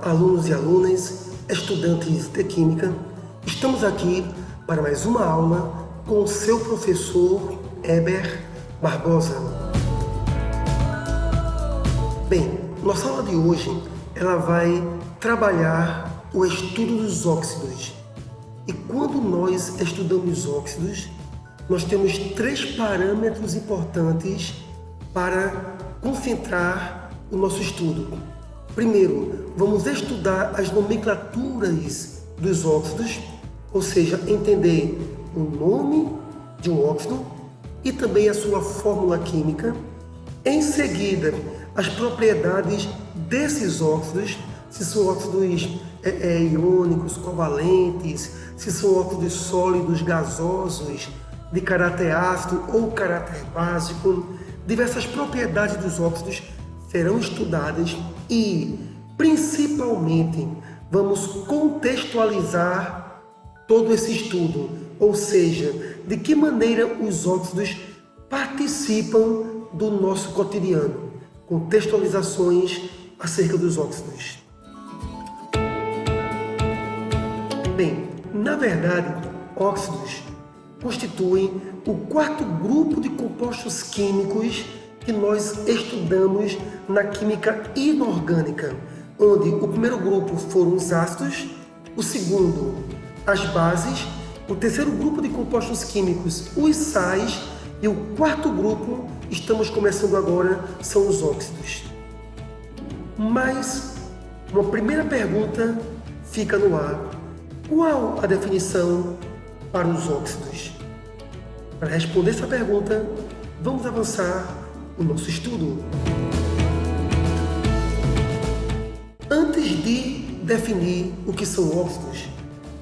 alunos e alunas, estudantes de Química, estamos aqui para mais uma aula com o seu professor Heber Barbosa. Bem, nossa aula de hoje ela vai trabalhar o estudo dos óxidos. E quando nós estudamos óxidos, nós temos 3 parâmetros importantes para concentrar o nosso estudo. Primeiro, vamos estudar as nomenclaturas dos óxidos, ou seja, entender o nome de um óxido e também a sua fórmula química. Em seguida, as propriedades desses óxidos, se são óxidos iônicos, covalentes, se são óxidos sólidos, gasosos, de caráter ácido ou caráter básico. Diversas propriedades dos óxidos serão estudadas e, principalmente, vamos contextualizar todo esse estudo, ou seja, de que maneira os óxidos participam do nosso cotidiano, contextualizações acerca dos óxidos. Bem, na verdade, óxidos constituem o 4º grupo de compostos químicos que nós estudamos na química inorgânica, onde o primeiro grupo foram os ácidos, o segundo, as bases, o terceiro grupo de compostos químicos, os sais, e o 4º grupo, estamos começando agora, são os óxidos. Mas uma primeira pergunta fica no ar: qual a definição para os óxidos? Para responder essa pergunta, vamos avançar o nosso estudo. Antes de definir o que são óxidos,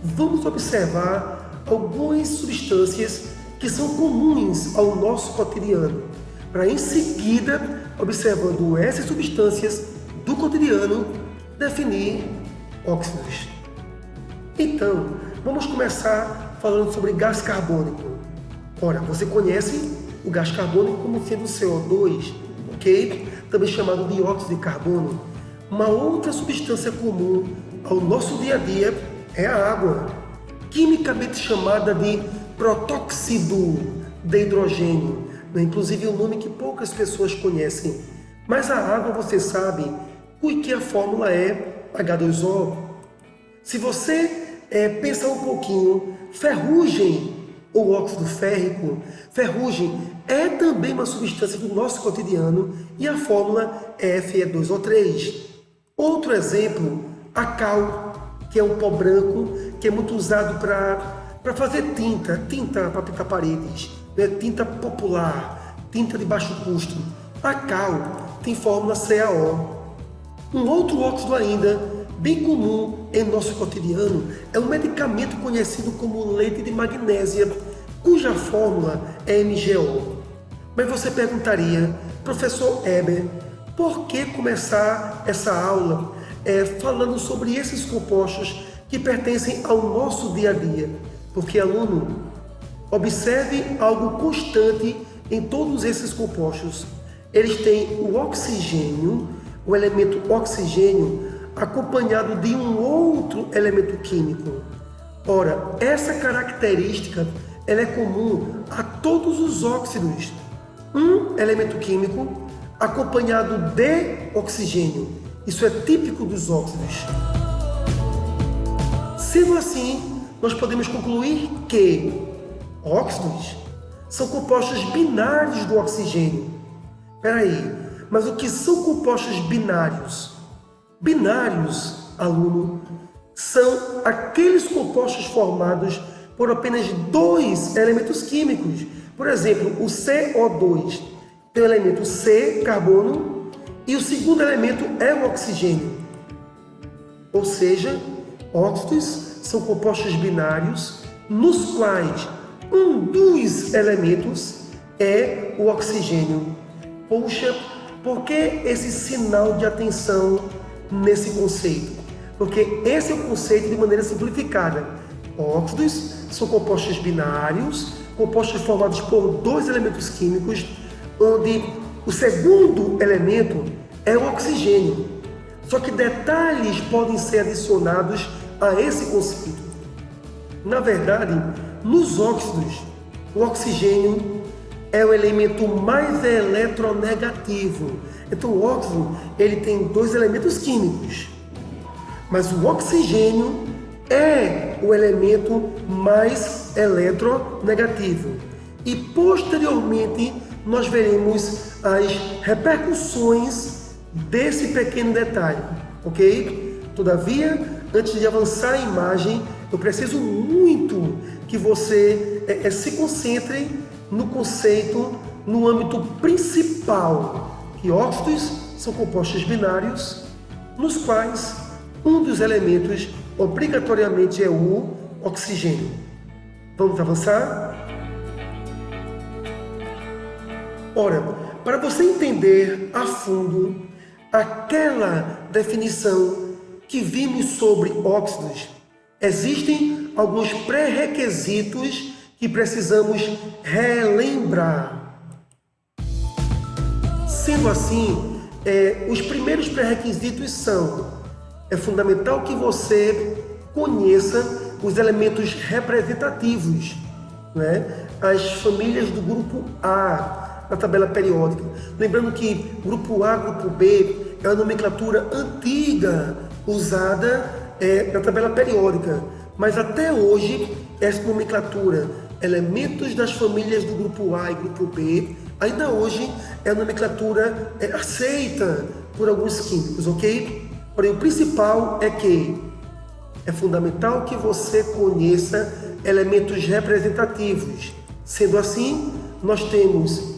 vamos observar algumas substâncias que são comuns ao nosso cotidiano, para em seguida, observando essas substâncias do cotidiano, definir óxidos. Então, vamos começar falando sobre gás carbônico. Ora, você conhece o gás carbônico como sendo o CO2, ok? Também chamado de dióxido de carbono. Uma outra substância comum ao nosso dia a dia é a água, quimicamente chamada de protóxido de hidrogênio, inclusive um nome que poucas pessoas conhecem. Mas a água, você sabe, que a fórmula é H2O. Se você pensar um pouquinho, ferrugem ou óxido férrico, ferrugem é também uma substância do nosso cotidiano e a fórmula é Fe2O3. Outro exemplo, a cal, que é um pó branco que é muito usado para fazer tinta para pintar paredes, né? Tinta popular, tinta de baixo custo. A cal tem fórmula CaO. Um outro óxido ainda, bem comum em nosso cotidiano, é um medicamento conhecido como leite de magnésia, cuja fórmula é MgO. Mas você perguntaria, professor Heber, por que começar essa aula falando sobre esses compostos que pertencem ao nosso dia a dia? Porque, aluno, observe algo constante em todos esses compostos. Eles têm o oxigênio, o elemento oxigênio, acompanhado de um outro elemento químico. Ora, essa característica ela é comum a todos os óxidos. Um elemento químico acompanhado de oxigênio. Isso é típico dos óxidos. Sendo assim, nós podemos concluir que óxidos são compostos binários do oxigênio. Espera aí, mas o que são compostos binários? Binários, aluno, são aqueles compostos formados por apenas 2 elementos químicos. Por exemplo, o CO2 tem o elemento C, carbono, e o segundo elemento é o oxigênio. Ou seja, óxidos são compostos binários nos quais um dos elementos é o oxigênio. Poxa, por que esse sinal de atenção nesse conceito? Porque esse é o conceito de maneira simplificada. Óxidos são compostos binários, compostos formados por 2 elementos químicos, onde o segundo elemento é o oxigênio. Só que detalhes podem ser adicionados a esse conceito. Na verdade, nos óxidos, o oxigênio é o elemento mais eletronegativo. Então o óxido ele tem dois elementos químicos, mas o oxigênio é o elemento mais eletronegativo. E posteriormente nós veremos as repercussões desse pequeno detalhe, ok? Todavia, antes de avançar a imagem, eu preciso muito que você se concentre no conceito, no âmbito principal, que óxidos são compostos binários, nos quais um dos elementos obrigatoriamente é o oxigênio. Vamos avançar? Ora, para você entender a fundo aquela definição que vimos sobre óxidos, existem alguns pré-requisitos que precisamos relembrar. Sendo assim, os primeiros pré-requisitos são: é fundamental que você conheça os elementos representativos, né? As famílias do grupo A na tabela periódica. Lembrando que grupo A, grupo B é uma nomenclatura antiga usada na tabela periódica, mas até hoje essa nomenclatura, elementos das famílias do grupo A e grupo B, ainda hoje é a nomenclatura aceita por alguns químicos, ok? Porém, o principal é que é fundamental que você conheça elementos representativos. Sendo assim, nós temos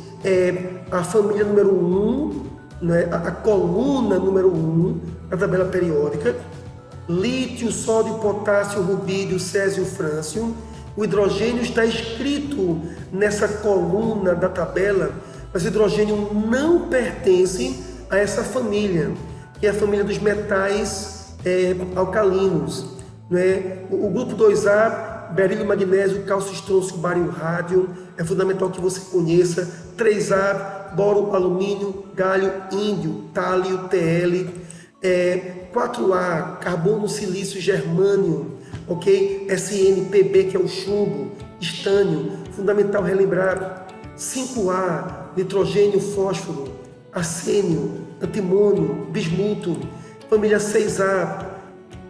a família número 1, né, a coluna número 1 da tabela periódica: lítio, sódio, potássio, rubídio, césio, frâncio. O hidrogênio está escrito nessa coluna da tabela, mas o hidrogênio não pertence a essa família, que é a família dos metais alcalinos, né? O grupo 2A, berílio, magnésio, cálcio, estrôncio, bário, rádio, é fundamental que você conheça. 3A, boro, alumínio, galho, índio, tálio, TL. 4A, carbono, silício, germânio, ok? SNPB, que é o chumbo, estânio, fundamental relembrar. 5A, nitrogênio, fósforo, arsênio, antimônio, bismuto. Família 6A,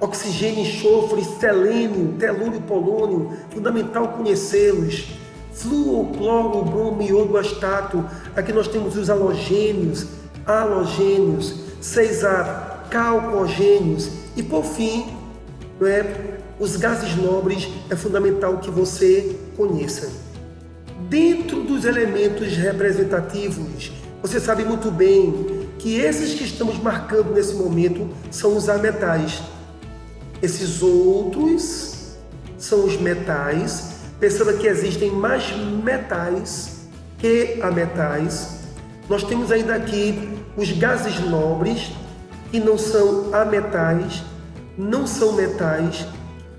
oxigênio, enxofre, selênio, telúrio, polônio, fundamental conhecê-los. Flúor, cloro, bromo, iodo, astato. Aqui nós temos os halogênios, 6A, calcogênios. E por fim, os gases nobres é fundamental que você conheça. Dentro dos elementos representativos, você sabe muito bem que esses que estamos marcando nesse momento são os ametais. Esses outros são os metais. Perceba que existem mais metais que ametais. Nós temos ainda aqui os gases nobres, que não são ametais, não são metais,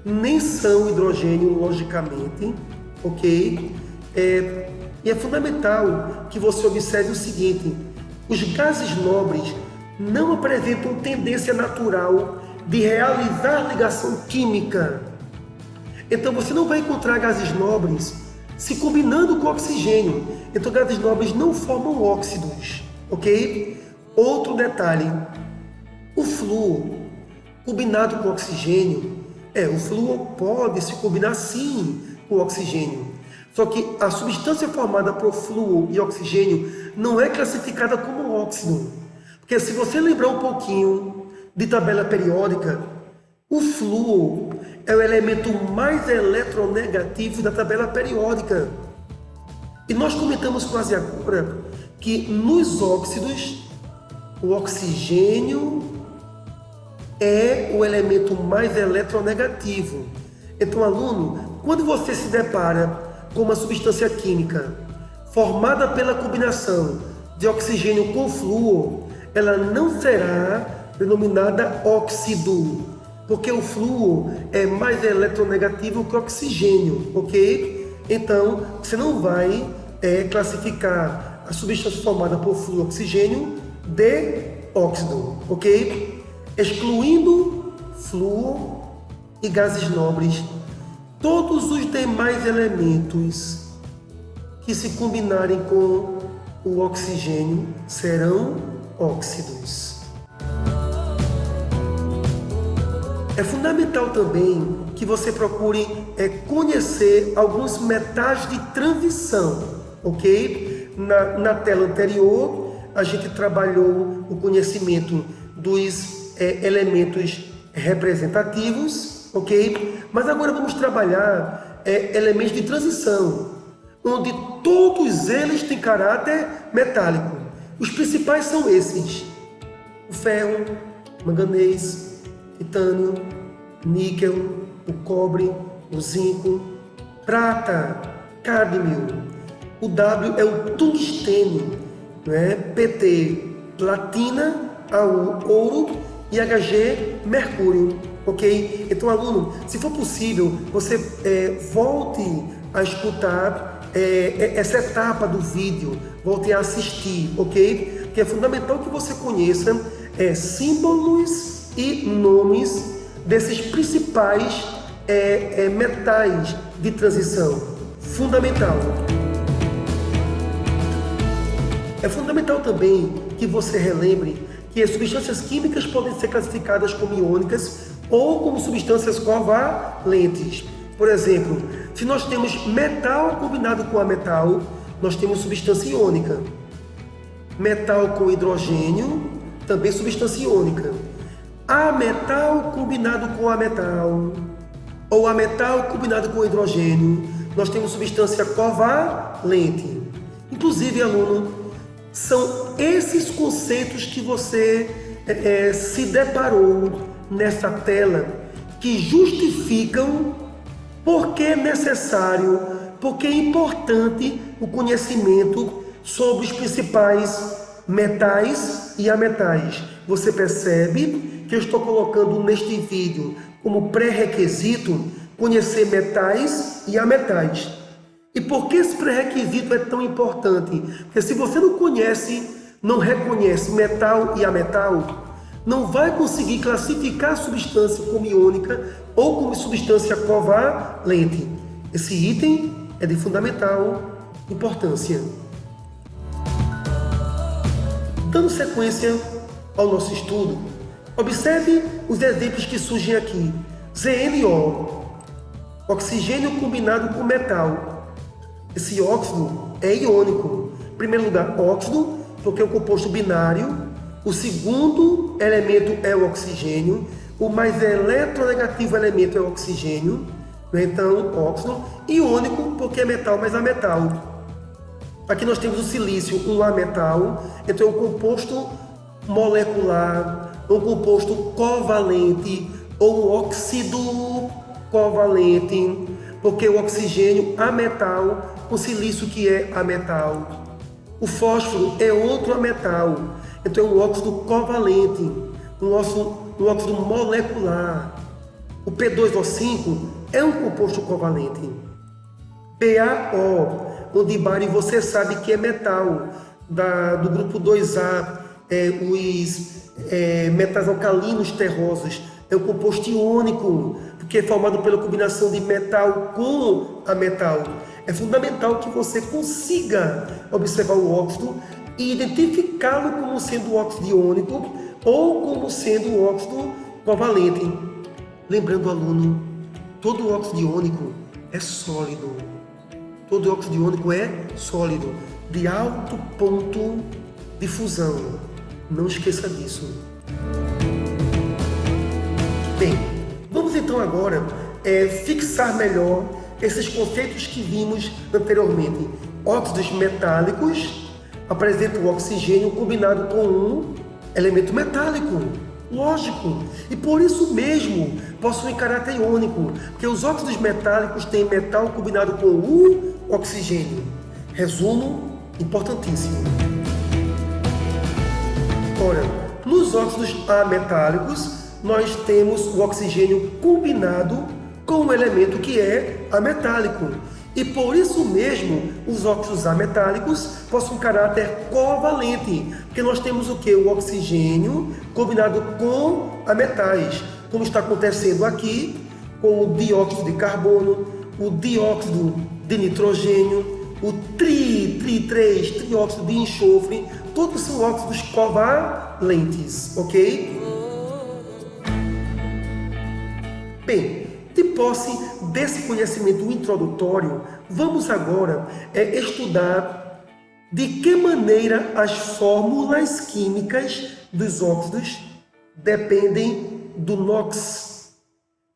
nem são hidrogênio, logicamente, ok? E é fundamental que você observe o seguinte: os gases nobres não apresentam tendência natural de realizar ligação química. Então você não vai encontrar gases nobres se combinando com oxigênio. Então gases nobres não formam óxidos, ok? Outro detalhe: o flúor combinado com oxigênio, o flúor pode se combinar sim com o oxigênio. Só que a substância formada por flúor e oxigênio não é classificada como óxido. Porque se você lembrar um pouquinho de tabela periódica, o flúor é o elemento mais eletronegativo da tabela periódica. E nós comentamos quase agora que nos óxidos, o oxigênio é o elemento mais eletronegativo. Então, aluno, quando você se depara com uma substância química formada pela combinação de oxigênio com flúor, ela não será denominada óxido, porque o flúor é mais eletronegativo que o oxigênio, ok? Então, você não vai classificar a substância formada por flúor e oxigênio de óxido, ok? excluindo flúor e gases nobres. Todos os demais elementos que se combinarem com o oxigênio serão óxidos. É fundamental também que você procure conhecer alguns metais de transição, ok? Na tela anterior, a gente trabalhou o conhecimento dos elementos representativos, ok? Mas agora vamos trabalhar elementos de transição, onde todos eles têm caráter metálico. Os principais são esses: o ferro, manganês, titânio, níquel, o cobre, o zinco, prata, cádmio. O W é o tungstênio, né? PT, platina, AU, ouro e HG, mercúrio, ok? Então, aluno, se for possível, você volte a escutar essa etapa do vídeo, volte a assistir, ok? Porque é fundamental que você conheça símbolos e nomes desses principais metais de transição. Fundamental. É fundamental também que você relembre que as substâncias químicas podem ser classificadas como iônicas ou como substâncias covalentes. Por exemplo, se nós temos metal combinado com ametal, nós temos substância iônica. Metal com hidrogênio, também substância iônica. Ametal combinado com ametal, ou ametal combinado com hidrogênio, nós temos substância covalente. Inclusive, aluno, são esses conceitos que você se deparou nessa tela que justificam por que é necessário, por que é importante o conhecimento sobre os principais metais e ametais. Você percebe que eu estou colocando neste vídeo como pré-requisito conhecer metais e ametais. E por que esse pré-requisito é tão importante? Porque se você não conhece, não reconhece metal e ametal, não vai conseguir classificar a substância como iônica ou como substância covalente. Esse item é de fundamental importância. Dando sequência ao nosso estudo, observe os exemplos que surgem aqui. ZnO, oxigênio combinado com metal. Esse óxido é iônico. Em primeiro lugar, óxido, porque é um composto binário. O segundo elemento é o oxigênio. O mais eletronegativo elemento é o oxigênio. Então, óxido. Iônico, porque é metal mais ametal. Aqui nós temos o silício, um ametal. Então, é um composto molecular, um composto covalente ou um óxido covalente, porque o oxigênio ametal, o silício que é ametal. O fósforo é outro ametal, então é um óxido covalente, um óxido molecular. O P2O5 é um composto covalente. BaO, onde bário você sabe que é metal, do grupo 2A, os metais alcalinos terrosos, é o composto iônico, porque é formado pela combinação de metal com ametal. É fundamental que você consiga observar o óxido e identificá-lo como sendo óxido iônico ou como sendo óxido covalente. Lembrando, aluno, todo óxido iônico é sólido. Todo óxido iônico é sólido, de alto ponto de fusão. Não esqueça disso. Bem, vamos então agora fixar melhor esses conceitos que vimos anteriormente. Óxidos metálicos apresentam o oxigênio combinado com um elemento metálico. Lógico. E por isso mesmo possuem caráter iônico, porque os óxidos metálicos têm metal combinado com o oxigênio. Resumo importantíssimo. Ora, nos óxidos ametálicos, nós temos o oxigênio combinado com um elemento que é ametálico. E por isso mesmo, os óxidos ametálicos possuem um caráter covalente, porque nós temos o que? O oxigênio combinado com ametais, como está acontecendo aqui com o dióxido de carbono, o dióxido de nitrogênio, o trióxido de enxofre, todos são óxidos covalentes, ok? Bem, de posse desse conhecimento introdutório, vamos agora estudar de que maneira as fórmulas químicas dos óxidos dependem do NOx,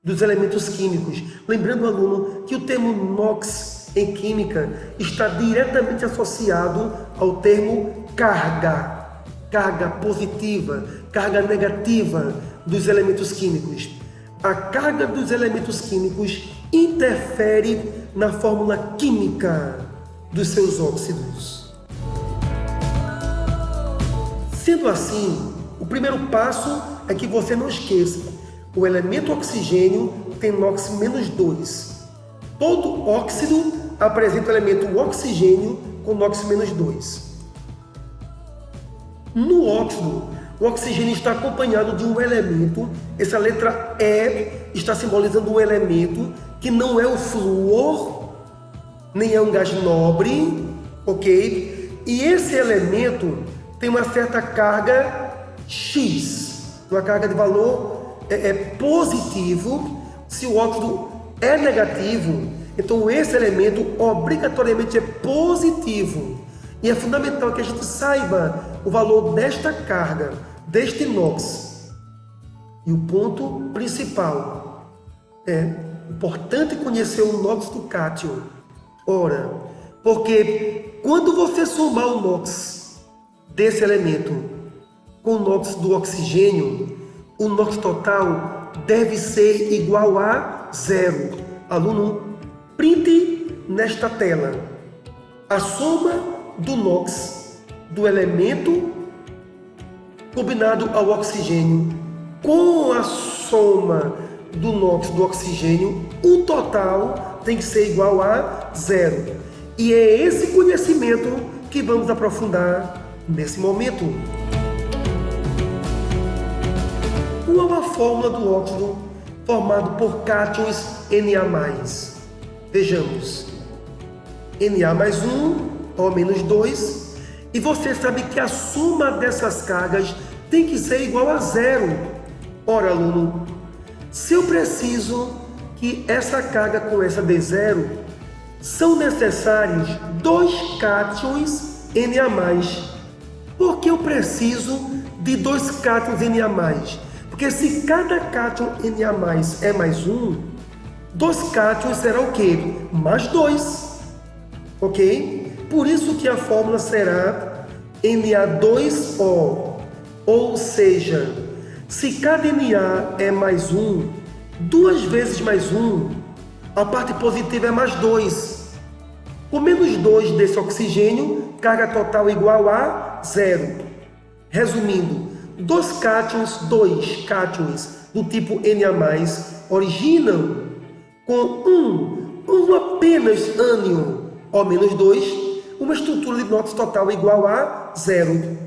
dos elementos químicos. Lembrando, aluno, que o termo NOx em química está diretamente associado ao termo carga positiva, carga negativa dos elementos químicos. A carga dos elementos químicos interfere na fórmula química dos seus óxidos. Sendo assim, o primeiro passo é que você não esqueça: o elemento oxigênio tem NOx-2. Todo óxido apresenta o elemento oxigênio com NOx-2. No óxido, o oxigênio está acompanhado de um elemento, essa letra E está simbolizando um elemento que não é o flúor, nem é um gás nobre, ok? E esse elemento tem uma certa carga X, uma carga de valor positivo. Se o óxido é negativo, então esse elemento obrigatoriamente é positivo. E é fundamental que a gente saiba o valor desta carga, deste NOx. E o ponto principal é importante conhecer o NOx do cátion. Ora, porque quando você somar o NOx desse elemento com o NOx do oxigênio, o NOx total deve ser igual a 0. Aluno, print nesta tela a soma do NOx do elemento combinado ao oxigênio com a soma do NOx do oxigênio, o total tem que ser igual a 0. E é esse conhecimento que vamos aprofundar nesse momento. Qual a fórmula do óxido formado por cátions Na+? Vejamos. Na mais 1, O-2, e você sabe que a soma dessas cargas tem que ser igual a 0. Ora, aluno, se eu preciso que essa carga com essa dê 0, são necessários 2 cátions Na+. Por que eu preciso de 2 cátions Na+? Porque se cada cátion Na+ é mais 1, 2 cátions será o quê? Mais 2. Ok? Por isso que a fórmula será Na2O. Ou seja, se cada Na é mais 1, 2 vezes mais 1, a parte positiva é mais 2. O menos 2 desse oxigênio, carga total igual a 0. Resumindo, 2 cátions do tipo Na+, originam com um apenas ânion O-2, uma estrutura de NOx total igual a 0.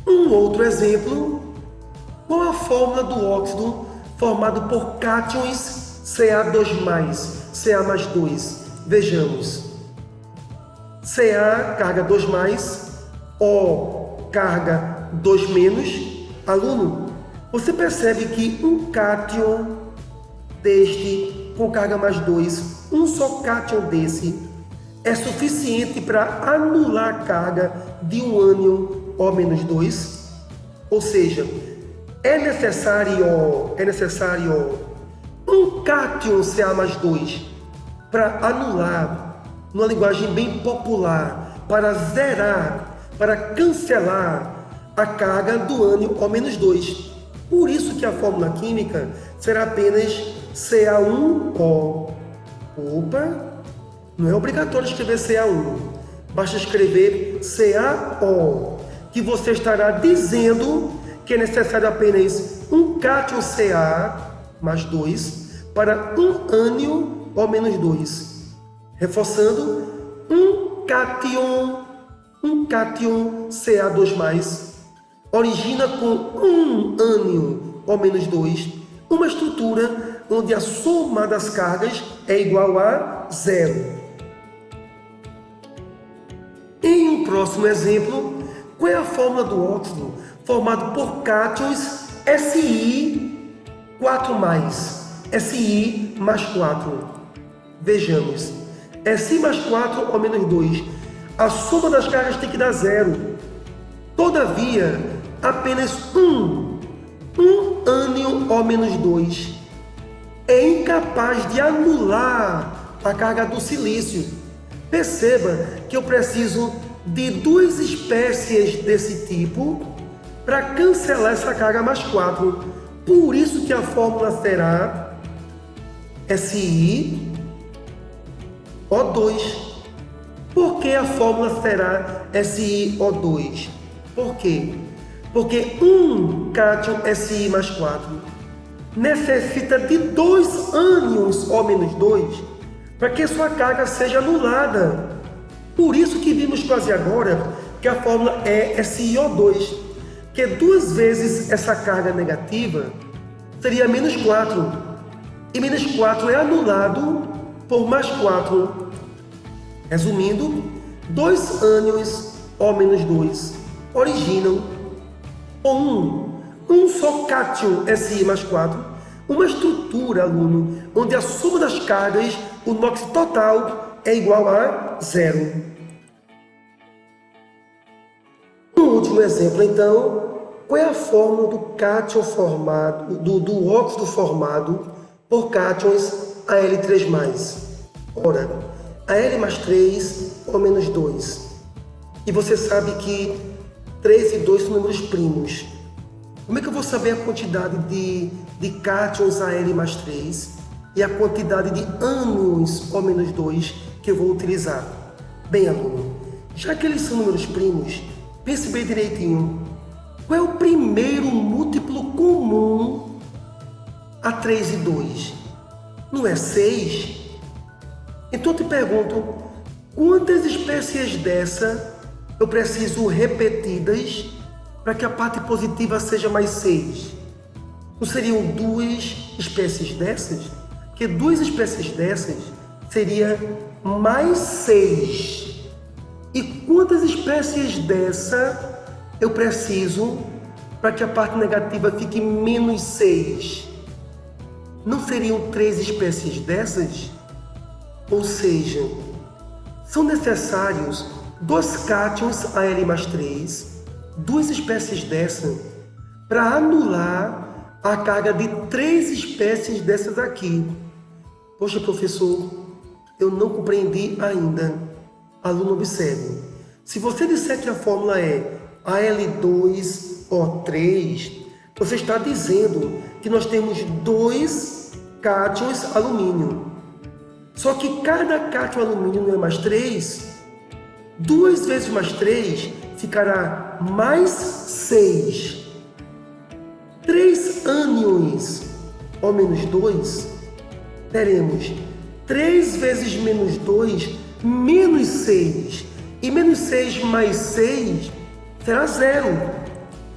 Um outro exemplo, qual a fórmula do óxido formado por cátions Ca2+, Ca+2? Vejamos. Ca, carga 2+, O, carga 2-. Aluno, você percebe que um cátion deste com carga mais 2, um só cátion desse, é suficiente para anular a carga de um ânion O-2? Ou seja, é necessário um cátion Ca+2 para anular, numa linguagem bem popular, para zerar, para cancelar a carga do ânion O-2. Por isso que a fórmula química será apenas Ca1O. Opa! Não é obrigatório escrever Ca1. Basta escrever CaO, que você estará dizendo que é necessário apenas um cátion Ca+2 para um ânion O-2. Reforçando, um cátion Ca2+, origina com um ânion O-2 uma estrutura onde a soma das cargas é igual a 0. Em um próximo exemplo, qual é a fórmula do óxido formado por cátions Si4+, Si mais 4? Vejamos, Si mais 4 O-2, a soma das cargas tem que dar 0. Todavia, apenas um ânion O-2 é incapaz de anular a carga do silício. Perceba que eu preciso de duas espécies desse tipo para cancelar essa carga mais 4. Por isso que a fórmula será SiO2. Por que a fórmula será SiO2? Por quê? Porque um cátion Si mais 4 necessita de dois ânions O-2 para que sua carga seja anulada. Por isso que vimos quase agora que a fórmula é SiO2, que duas vezes essa carga negativa seria menos 4. E menos 4 é anulado por mais 4. Resumindo, dois ânions O-2 originam um só cátion Si mais 4, uma estrutura, aluno, onde a soma das cargas, o NOx total, é igual a 0. Um último exemplo, então, qual é a fórmula do cátion formado, do óxido formado por cátions Al3+? Ora, Al+3O-2. E você sabe que 3 e 2 são números primos. Como é que eu vou saber a quantidade de cátions Al+3 e a quantidade de ânions O-2 que eu vou utilizar? Bem, aluno, já que eles são números primos, pense bem direitinho. Qual é o primeiro múltiplo comum a 3 e 2? Não é 6? Então eu te pergunto, quantas espécies dessa eu preciso repetidas para que a parte positiva seja mais 6? Não seriam duas espécies dessas? Porque duas espécies dessas seria mais 6. E quantas espécies dessa eu preciso para que a parte negativa fique menos 6? Não seriam 3 espécies dessas? Ou seja, são necessários 2 cátions Al+3, duas espécies dessa, para anular a carga de 3 espécies dessas aqui. Poxa, professor, eu não compreendi ainda. Aluno, observe. Se você disser que a fórmula é Al2O3, você está dizendo que nós temos 2 cátions alumínio. Só que cada cátion alumínio não é mais 3. 2 vezes mais 3 ficará mais 6. 3 ânions O-2, teremos 3 vezes menos 2, menos 6. E menos 6 mais 6 será 0.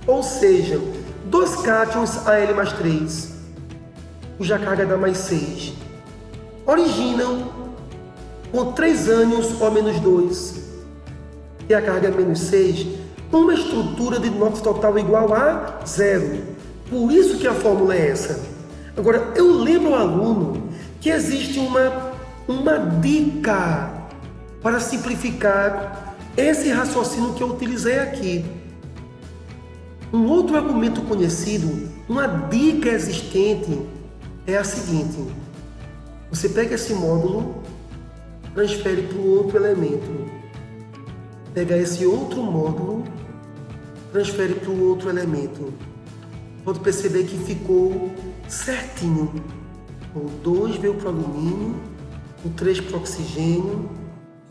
Ou seja, 2 cátions Al+3, cuja carga dá mais 6, originam com 3 ânions O-2 e a carga é menos 6, uma estrutura de NOx total igual a 0. Por isso que a fórmula é essa. Agora, eu lembro ao aluno que existe uma dica para simplificar esse raciocínio que eu utilizei aqui. Um outro argumento conhecido, uma dica existente, é a seguinte: você pega esse módulo, transfere para o outro elemento. Pega esse outro módulo, transfere para o outro elemento. Pode perceber que ficou certinho. O 2 veio para o alumínio, o 3 para o oxigênio,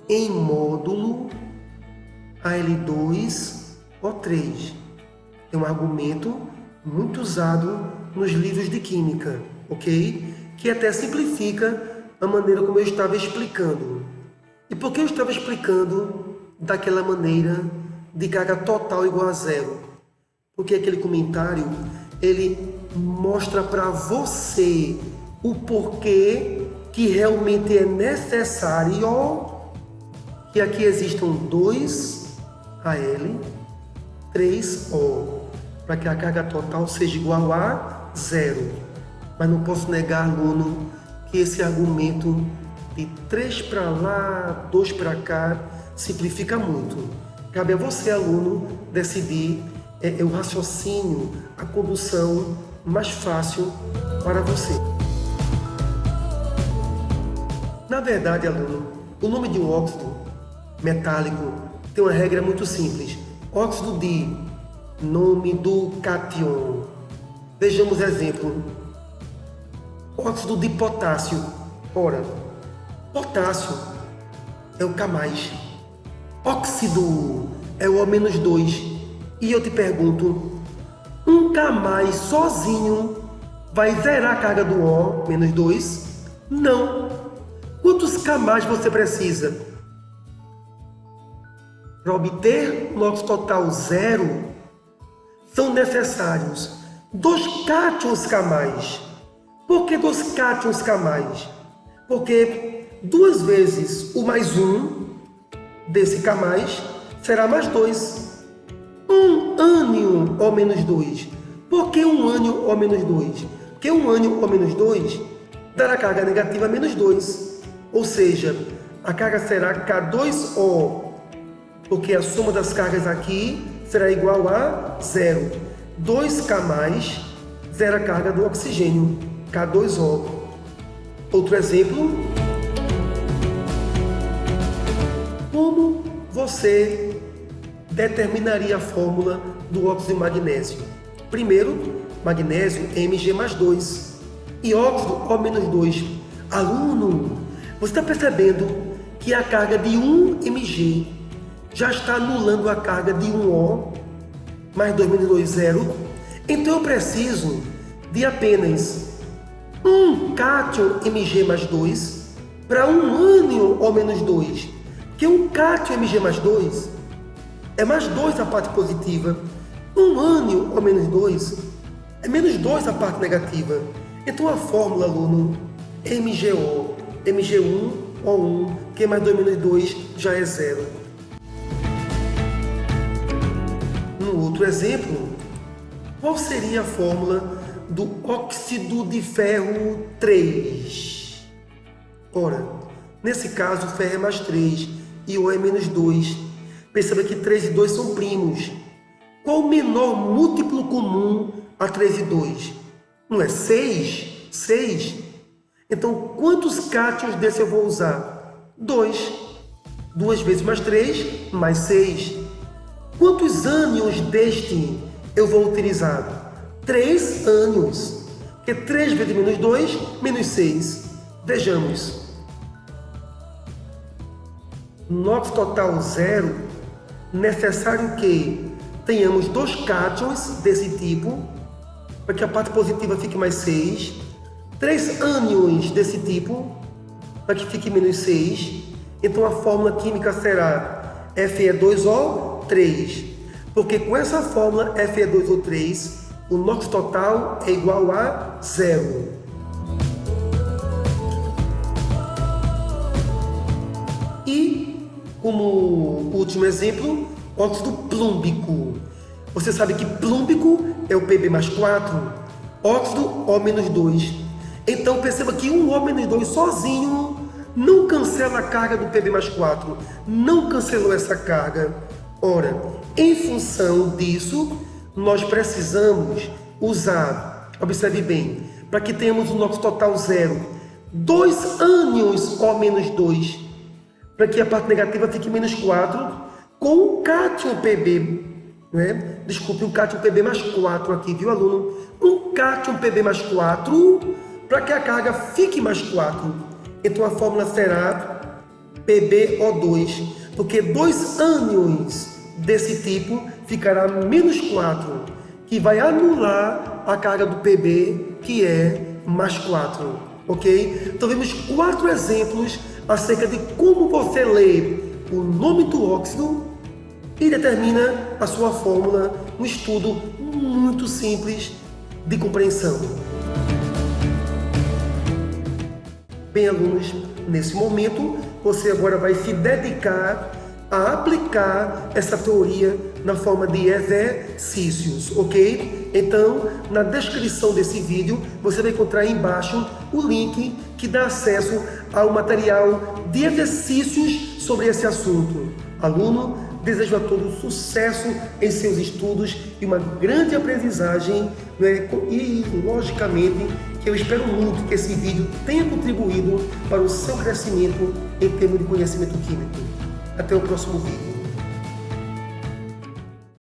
em módulo Al2O3. É um argumento muito usado nos livros de química, ok? que até simplifica a maneira como eu estava explicando. E por que eu estava explicando daquela maneira de carga total igual a zero? Porque aquele comentário, ele mostra para você o porquê que realmente é necessário que aqui existam 2 AL, 3 O, para que a carga total seja igual a zero. Mas não posso negar, aluno, que esse argumento de 3 para lá, 2 para cá, simplifica muito. Cabe a você, aluno, decidir o raciocínio, a condução mais fácil para você. Na verdade, aluno, o nome de um óxido metálico tem uma regra muito simples. Óxido de nome do cátion. Vejamos exemplo. Óxido de potássio. Ora, potássio é o K+. Óxido é o O-2. E eu te pergunto, um K+ sozinho vai zerar a carga do O-2? Não. Quantos K+ você precisa? Para obter o nosso total zero, são necessários 2 cátions K+. Por que 2 cátions K+? Porque 2 vezes o mais 1 desse K+, será mais 2. Um ânion O-2. Por que um ânion O-2? Porque um ânion O-2 dará carga negativa menos 2. Ou seja, a carga será K2O, porque a soma das cargas aqui será igual a zero. 2K+, zera a carga do oxigênio, K2O. Outro exemplo. Como você determinaria a fórmula do óxido de magnésio? Primeiro, magnésio Mg+2 e óxido O-2. Aluno, você está percebendo que a carga de 1 Mg já está anulando a carga de 1O mais 2-2, 0. Então eu preciso de apenas um cátion Mg+2 para um ânion O-2. Que um cátion Mg+2 é mais 2 a parte positiva. Um ânion O-2 é menos 2 a parte negativa. Então a fórmula, aluno, MgO, Mg1O1, que mais 2-2 já é zero. No outro exemplo, qual seria a fórmula do óxido de ferro 3? Ora, nesse caso o ferro é mais 3 e O é menos 2. Perceba que 3 e 2 são primos. Qual o menor múltiplo comum a 3 e 2? Não é 6? 6. Então, quantos cátions desse eu vou usar? 2. 2 vezes mais 3, mais 6. Quantos ânions deste eu vou utilizar? 3 ânions. Porque 3 vezes menos 2, menos 6. Vejamos. No nosso total zero, necessário que tenhamos 2 cátions desse tipo, para que a parte positiva fique mais 6. 3 ânions desse tipo, para que fique menos 6. Então a fórmula química será Fe2O3. Porque com essa fórmula Fe2O3, o nosso total é igual a zero. E, como último exemplo, óxido plúmbico. Você sabe que plúmbico é o Pb+4, óxido O-2. Então perceba que um O-2 sozinho não cancela a carga do Pb+4, não cancelou essa carga. Ora, em função disso, nós precisamos usar, observe bem, para que tenhamos o nosso total zero, 2 ânions O-2, para que a parte negativa fique menos 4, com o cátion Pb, né? Desculpe, um cátion Pb+4 aqui, viu, aluno? Um cátion Pb+4, para que a carga fique mais 4. Então a fórmula será PbO2, porque 2 ânions desse tipo ficará menos 4, que vai anular a carga do Pb, que é mais 4. ok? Então vemos 4 exemplos acerca de como você lê o nome do óxido e determina a sua fórmula, um estudo muito simples de compreensão. Bem, alunos, nesse momento você agora vai se dedicar a aplicar essa teoria na forma de exercícios, ok? Então, na descrição desse vídeo, você vai encontrar aí embaixo o link que dá acesso ao material de exercícios sobre esse assunto. Aluno, desejo a todos sucesso em seus estudos e uma grande aprendizagem, né? E, logicamente, que eu espero muito que esse vídeo tenha contribuído para o seu crescimento em termos de conhecimento químico. Até o próximo vídeo.